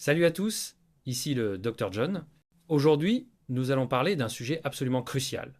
Salut à tous, ici le Dr John. Aujourd'hui, nous allons parler d'un sujet absolument crucial.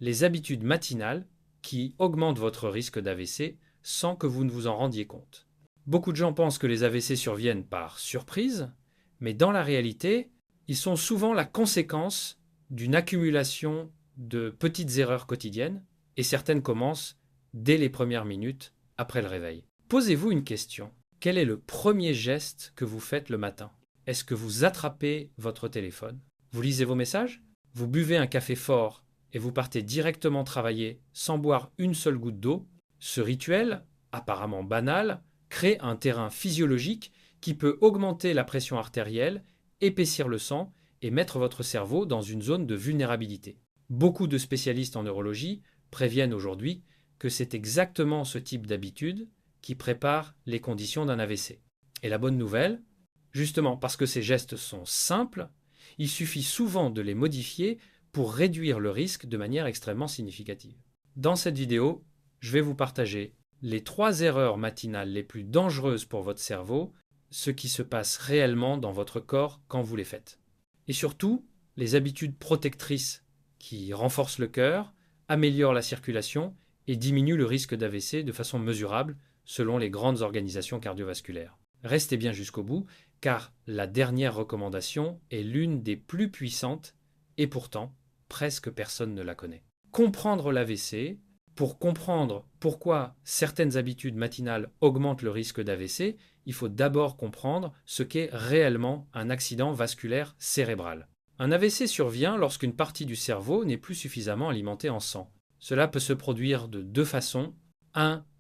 Les habitudes matinales qui augmentent votre risque d'AVC sans que vous ne vous en rendiez compte. Beaucoup de gens pensent que les AVC surviennent par surprise, mais dans la réalité, ils sont souvent la conséquence d'une accumulation de petites erreurs quotidiennes et certaines commencent dès les premières minutes après le réveil. Posez-vous une question. Quel est le premier geste que vous faites le matin? Est-ce que vous attrapez votre téléphone? Vous lisez vos messages? Vous buvez un café fort et vous partez directement travailler sans boire une seule goutte d'eau? Ce rituel, apparemment banal, crée un terrain physiologique qui peut augmenter la pression artérielle, épaissir le sang et mettre votre cerveau dans une zone de vulnérabilité. Beaucoup de spécialistes en neurologie préviennent aujourd'hui que c'est exactement ce type d'habitude qui prépare les conditions d'un AVC. Et la bonne nouvelle, justement parce que ces gestes sont simples, il suffit souvent de les modifier pour réduire le risque de manière extrêmement significative. Dans cette vidéo, je vais vous partager les 3 erreurs matinales les plus dangereuses pour votre cerveau, ce qui se passe réellement dans votre corps quand vous les faites. Et surtout, les habitudes protectrices qui renforcent le cœur, améliorent la circulation et diminuent le risque d'AVC de façon mesurable selon les grandes organisations cardiovasculaires. Restez bien jusqu'au bout, car la dernière recommandation est l'une des plus puissantes et pourtant, presque personne ne la connaît. Comprendre l'AVC, pour comprendre pourquoi certaines habitudes matinales augmentent le risque d'AVC, il faut d'abord comprendre ce qu'est réellement un accident vasculaire cérébral. Un AVC survient lorsqu'une partie du cerveau n'est plus suffisamment alimentée en sang. Cela peut se produire de 2 façons.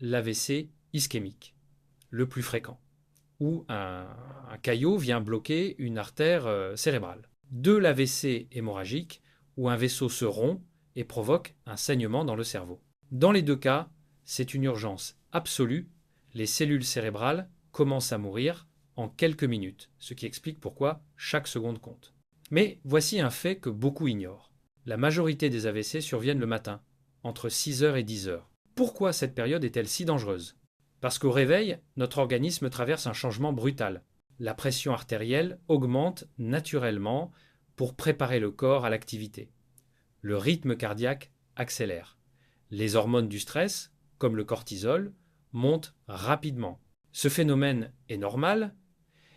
L'AVC ischémique, le plus fréquent, où un caillot vient bloquer une artère cérébrale. 2, l'AVC hémorragique, où un vaisseau se rompt et provoque un saignement dans le cerveau. Dans les 2 cas, c'est une urgence absolue. Les cellules cérébrales commencent à mourir en quelques minutes, ce qui explique pourquoi chaque seconde compte. Mais voici un fait que beaucoup ignorent. La majorité des AVC surviennent le matin, entre 6h et 10h. Pourquoi cette période est-elle si dangereuse? Parce qu'au réveil, notre organisme traverse un changement brutal. La pression artérielle augmente naturellement pour préparer le corps à l'activité. Le rythme cardiaque accélère. Les hormones du stress, comme le cortisol, montent rapidement. Ce phénomène est normal,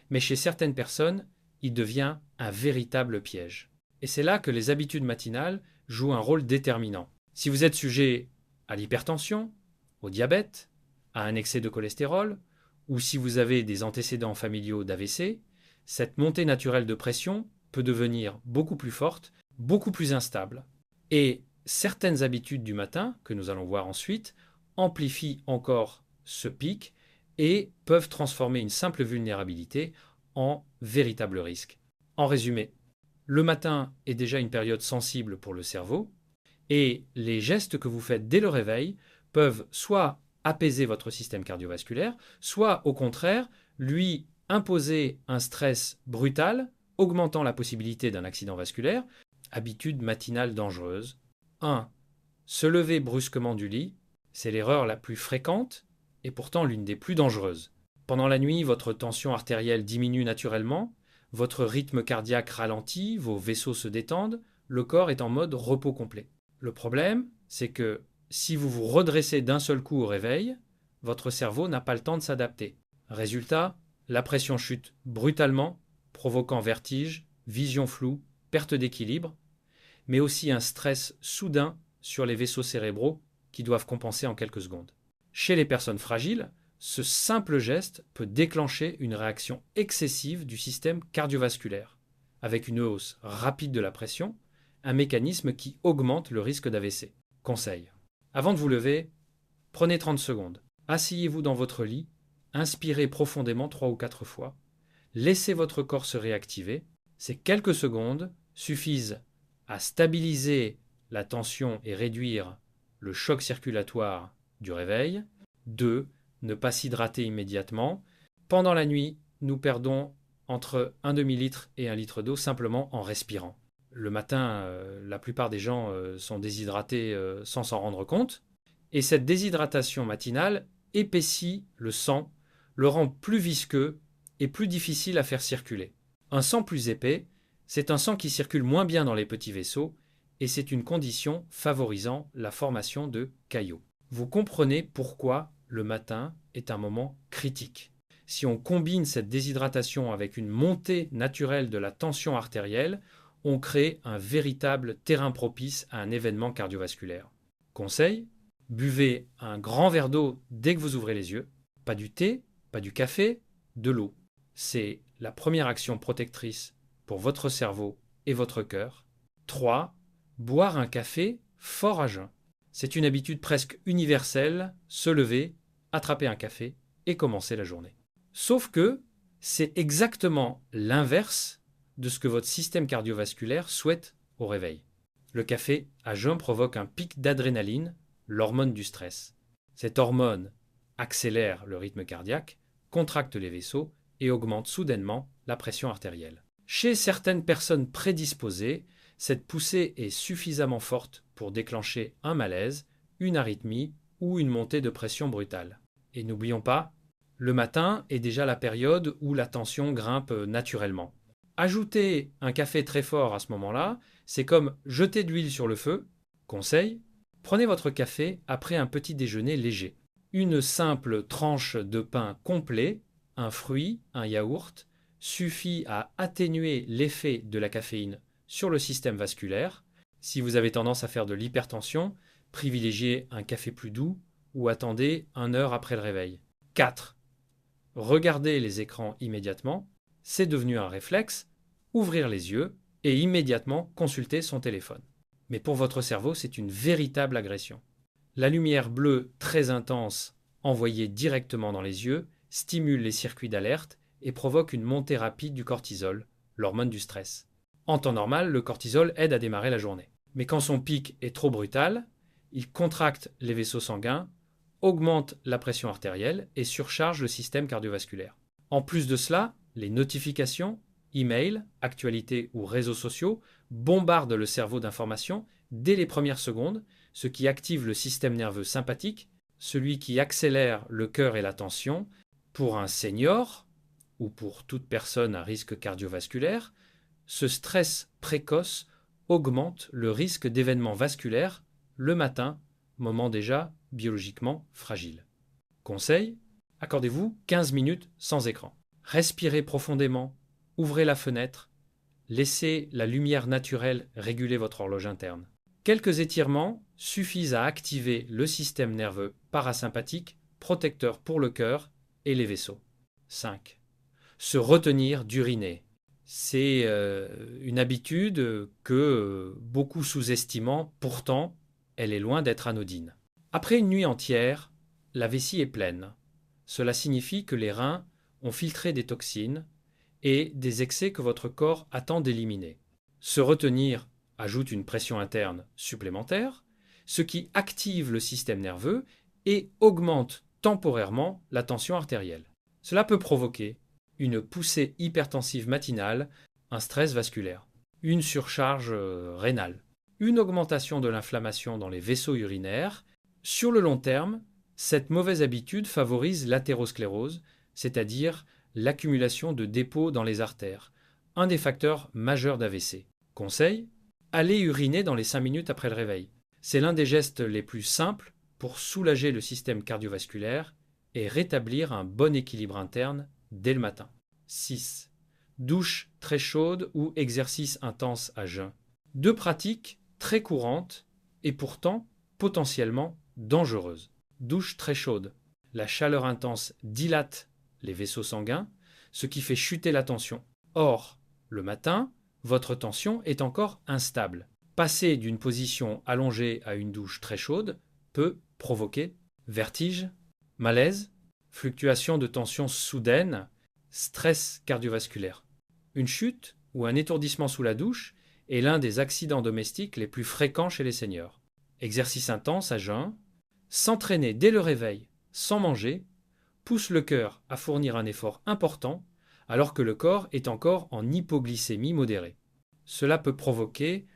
mais chez certaines personnes, il devient un véritable piège. Et c'est là que les habitudes matinales jouent un rôle déterminant. Si vous êtes sujet à l'hypertension, au diabète, à un excès de cholestérol, ou si vous avez des antécédents familiaux d'AVC, cette montée naturelle de pression peut devenir beaucoup plus forte, beaucoup plus instable. Et certaines habitudes du matin, que nous allons voir ensuite, amplifient encore ce pic et peuvent transformer une simple vulnérabilité en véritable risque. En résumé, le matin est déjà une période sensible pour le cerveau et les gestes que vous faites dès le réveil peuvent soit apaiser votre système cardiovasculaire, soit au contraire lui imposer un stress brutal, augmentant la possibilité d'un accident vasculaire. Habitude matinale dangereuse. 1. Se lever brusquement du lit, c'est l'erreur la plus fréquente et pourtant l'une des plus dangereuses. Pendant la nuit, votre tension artérielle diminue naturellement, votre rythme cardiaque ralentit, vos vaisseaux se détendent, le corps est en mode repos complet. Le problème, c'est que si vous vous redressez d'un seul coup au réveil, votre cerveau n'a pas le temps de s'adapter. Résultat, la pression chute brutalement, provoquant vertige, vision floue, perte d'équilibre, mais aussi un stress soudain sur les vaisseaux cérébraux qui doivent compenser en quelques secondes. Chez les personnes fragiles, ce simple geste peut déclencher une réaction excessive du système cardiovasculaire, avec une hausse rapide de la pression, un mécanisme qui augmente le risque d'AVC. Conseil. Avant de vous lever, prenez 30 secondes. Asseyez-vous dans votre lit, inspirez profondément 3 ou 4 fois, laissez votre corps se réactiver. Ces quelques secondes suffisent à stabiliser la tension et réduire le choc circulatoire du réveil. 2. Ne pas s'hydrater immédiatement. Pendant la nuit, nous perdons entre un demi-litre et 1 litre d'eau simplement en respirant. Le matin, la plupart des gens sont déshydratés sans s'en rendre compte. Et cette déshydratation matinale épaissit le sang, le rend plus visqueux est plus difficile à faire circuler. Un sang plus épais, c'est un sang qui circule moins bien dans les petits vaisseaux et c'est une condition favorisant la formation de caillots. Vous comprenez pourquoi le matin est un moment critique. Si on combine cette déshydratation avec une montée naturelle de la tension artérielle, on crée un véritable terrain propice à un événement cardiovasculaire. Conseil, buvez un grand verre d'eau dès que vous ouvrez les yeux. Pas du thé, pas du café, de l'eau. C'est la première action protectrice pour votre cerveau et votre cœur. 3. Boire un café fort à jeun. C'est une habitude presque universelle, se lever, attraper un café et commencer la journée. Sauf que c'est exactement l'inverse de ce que votre système cardiovasculaire souhaite au réveil. Le café à jeun provoque un pic d'adrénaline, l'hormone du stress. Cette hormone accélère le rythme cardiaque, contracte les vaisseaux et augmente soudainement la pression artérielle. Chez certaines personnes prédisposées, cette poussée est suffisamment forte pour déclencher un malaise, une arythmie ou une montée de pression brutale. Et n'oublions pas, le matin est déjà la période où la tension grimpe naturellement. Ajouter un café très fort à ce moment-là, c'est comme jeter de l'huile sur le feu. Conseil, prenez votre café après un petit déjeuner léger. Une simple tranche de pain complet, un fruit, un yaourt, suffit à atténuer l'effet de la caféine sur le système vasculaire. Si vous avez tendance à faire de l'hypertension, privilégiez un café plus doux ou attendez 1 heure après le réveil. 4. Regardez les écrans immédiatement, c'est devenu un réflexe, ouvrir les yeux et immédiatement consulter son téléphone. Mais pour votre cerveau, c'est une véritable agression. La lumière bleue très intense envoyée directement dans les yeux stimule les circuits d'alerte et provoque une montée rapide du cortisol, l'hormone du stress. En temps normal, le cortisol aide à démarrer la journée. Mais quand son pic est trop brutal, il contracte les vaisseaux sanguins, augmente la pression artérielle et surcharge le système cardiovasculaire. En plus de cela, les notifications, emails, actualités ou réseaux sociaux bombardent le cerveau d'informations dès les premières secondes, ce qui active le système nerveux sympathique, celui qui accélère le cœur et la tension. Pour un senior ou pour toute personne à risque cardiovasculaire, ce stress précoce augmente le risque d'événements vasculaires le matin, moment déjà biologiquement fragile. Conseil, accordez-vous 15 minutes sans écran. Respirez profondément, ouvrez la fenêtre, laissez la lumière naturelle réguler votre horloge interne. Quelques étirements suffisent à activer le système nerveux parasympathique, protecteur pour le cœur et les vaisseaux. 5. Se retenir d'uriner. C'est une habitude que beaucoup sous-estimant, pourtant, elle est loin d'être anodine. Après une nuit entière, la vessie est pleine. Cela signifie que les reins ont filtré des toxines et des excès que votre corps attend d'éliminer. Se retenir ajoute une pression interne supplémentaire, ce qui active le système nerveux et augmente temporairement la tension artérielle. Cela peut provoquer une poussée hypertensive matinale, un stress vasculaire, une surcharge rénale, une augmentation de l'inflammation dans les vaisseaux urinaires. Sur le long terme, cette mauvaise habitude favorise l'athérosclérose, c'est-à-dire l'accumulation de dépôts dans les artères, un des facteurs majeurs d'AVC. Conseil, allez uriner dans les 5 minutes après le réveil. C'est l'un des gestes les plus simples pour soulager le système cardiovasculaire et rétablir un bon équilibre interne dès le matin. 6. Douche très chaude ou exercice intense à jeun. 2 pratiques très courantes et pourtant potentiellement dangereuses. Douche très chaude. La chaleur intense dilate les vaisseaux sanguins, ce qui fait chuter la tension. Or, le matin, votre tension est encore instable. Passer d'une position allongée à une douche très chaude peut provoquer vertige, malaise, fluctuation de tension soudaine, stress cardiovasculaire. Une chute ou un étourdissement sous la douche est l'un des accidents domestiques les plus fréquents chez les seniors. Exercice intense à jeun, s'entraîner dès le réveil sans manger pousse le cœur à fournir un effort important alors que le corps est encore en hypoglycémie modérée. Cela peut provoquer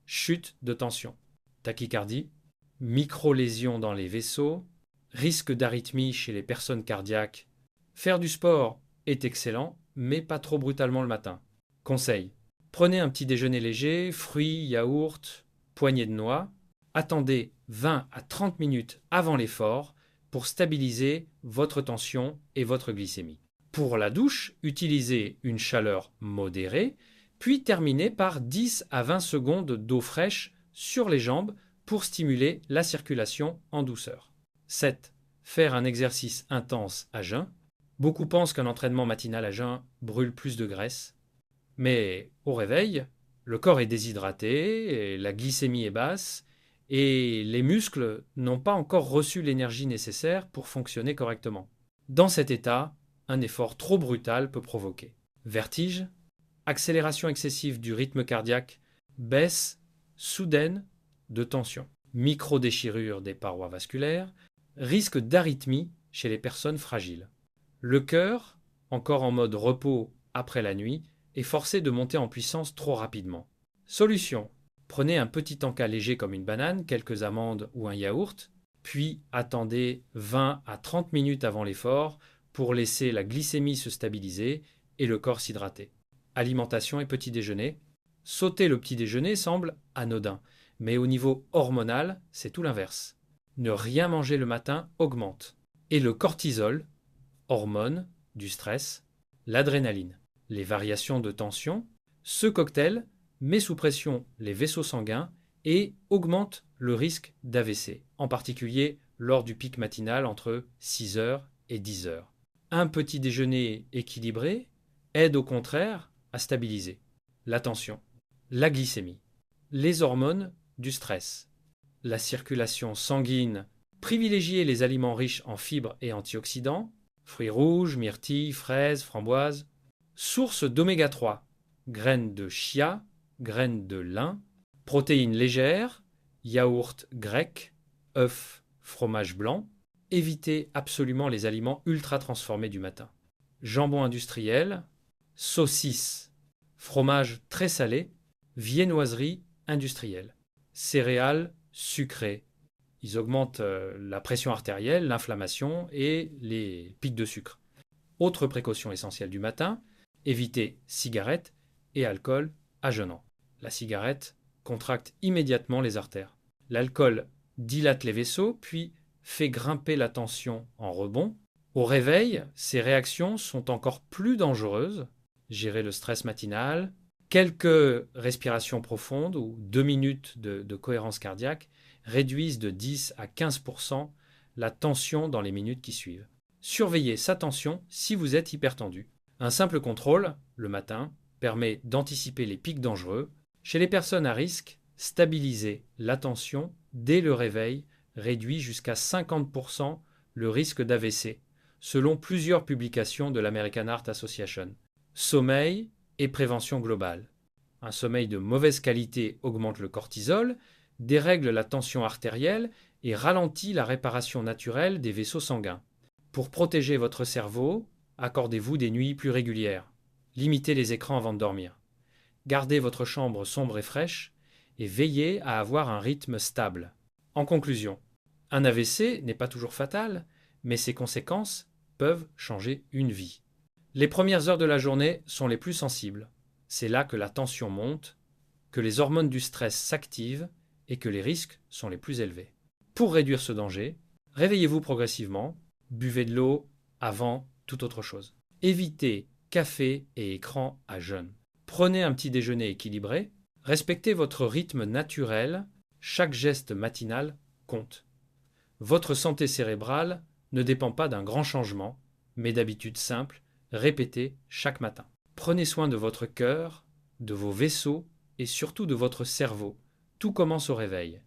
chute de tension, tachycardie, micro-lésions dans les vaisseaux, risque d'arythmie chez les personnes cardiaques. Faire du sport est excellent, mais pas trop brutalement le matin. Conseil: prenez un petit déjeuner léger, fruits, yaourts, poignée de noix. Attendez 20 à 30 minutes avant l'effort pour stabiliser votre tension et votre glycémie. Pour la douche, utilisez une chaleur modérée, puis terminez par 10 à 20 secondes d'eau fraîche sur les jambes pour stimuler la circulation en douceur. 7. Faire un exercice intense à jeun. Beaucoup pensent qu'un entraînement matinal à jeun brûle plus de graisse. Mais au réveil, le corps est déshydraté, et la glycémie est basse, et les muscles n'ont pas encore reçu l'énergie nécessaire pour fonctionner correctement. Dans cet état, un effort trop brutal peut provoquer vertige, accélération excessive du rythme cardiaque, baisse soudaine de tension, micro-déchirure des parois vasculaires, risque d'arythmie chez les personnes fragiles. Le cœur, encore en mode repos après la nuit, est forcé de monter en puissance trop rapidement. Solution: prenez un petit encas léger comme une banane, quelques amandes ou un yaourt, puis attendez 20 à 30 minutes avant l'effort pour laisser la glycémie se stabiliser et le corps s'hydrater. Alimentation et petit déjeuner. Sauter le petit déjeuner semble anodin, mais au niveau hormonal, c'est tout l'inverse. Ne rien manger le matin augmente. Et le cortisol, hormone du stress, l'adrénaline, les variations de tension, ce cocktail met sous pression les vaisseaux sanguins et augmente le risque d'AVC, en particulier lors du pic matinal entre 6 heures et 10 heures. Un petit déjeuner équilibré aide au contraire à stabiliser la tension, la glycémie, les hormones du stress, la circulation sanguine. Privilégiez les aliments riches en fibres et antioxydants, fruits rouges, myrtilles, fraises, framboises. Source d'oméga 3, graines de chia, graines de lin, protéines légères, yaourt grec, œufs, fromage blanc. Évitez absolument les aliments ultra transformés du matin. Jambon industriel, saucisses, fromage très salé, viennoiserie industrielle, céréales sucrées. Ils augmentent la pression artérielle, l'inflammation et les pics de sucre. Autre précaution essentielle du matin: évitez cigarettes et alcool à jeûnant. La cigarette contracte immédiatement les artères. L'alcool dilate les vaisseaux, puis fait grimper la tension en rebond. Au réveil, ces réactions sont encore plus dangereuses. Gérer le stress matinal, quelques respirations profondes ou 2 minutes de cohérence cardiaque réduisent de 10 à 15% la tension dans les minutes qui suivent. Surveillez sa tension si vous êtes hypertendu. Un simple contrôle, le matin, permet d'anticiper les pics dangereux. Chez les personnes à risque, stabiliser la tension dès le réveil réduit jusqu'à 50% le risque d'AVC, selon plusieurs publications de l'American Heart Association. Sommeil et prévention globale. Un sommeil de mauvaise qualité augmente le cortisol, dérègle la tension artérielle et ralentit la réparation naturelle des vaisseaux sanguins. Pour protéger votre cerveau, accordez-vous des nuits plus régulières. Limitez les écrans avant de dormir. Gardez votre chambre sombre et fraîche et veillez à avoir un rythme stable. En conclusion, un AVC n'est pas toujours fatal, mais ses conséquences peuvent changer une vie. Les premières heures de la journée sont les plus sensibles. C'est là que la tension monte, que les hormones du stress s'activent et que les risques sont les plus élevés. Pour réduire ce danger, réveillez-vous progressivement, buvez de l'eau avant toute autre chose. Évitez café et écran à jeun. Prenez un petit déjeuner équilibré, respectez votre rythme naturel, chaque geste matinal compte. Votre santé cérébrale ne dépend pas d'un grand changement, mais d'habitudes simples, répétées chaque matin. Prenez soin de votre cœur, de vos vaisseaux et surtout de votre cerveau. Tout commence au réveil.